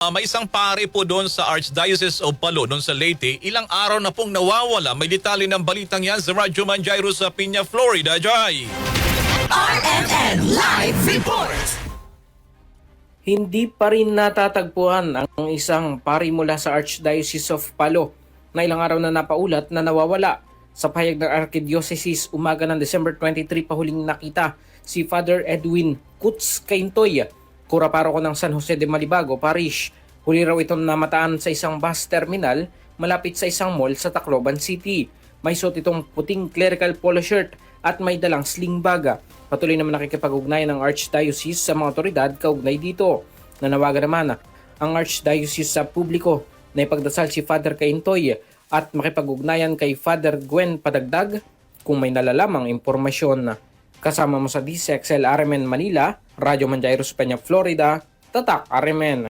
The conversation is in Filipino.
May isang pare po doon sa Archdiocese of Palo, doon sa Leyte. Ilang araw na pong nawawala. May detalye ng balitang yan sa Radyo Manjairo sa Piña, Florida. Jai! RMN Live Report! Hindi pa rin natatagpuan ang isang pari mula sa Archdiocese of Palo na ilang araw na napaulat na nawawala. Sa pahayag ng Archdiocese, umaga ng December 23 pa huling nakita si Father Edwin Kutz Caintoy, kuraparo ko ng San Jose de Malibago Parish. Huli raw itong namataan sa isang bus terminal malapit sa isang mall sa Tacloban City. May suot itong puting clerical polo shirt at may dalang sling bag. Patuloy naman nakikipag-ugnayan ng Archdiocese sa mga otoridad kaugnay dito. Nanawagan naman ang Archdiocese sa publiko na ipagdasal si Father Caintoy at makipag-ugnayan kay Father Gwen Padagdag kung may nalalamang impormasyon. Kasama mo sa DCXL RMN Manila, Radyo Manjairo sa Peña, Florida, Tatak RMN.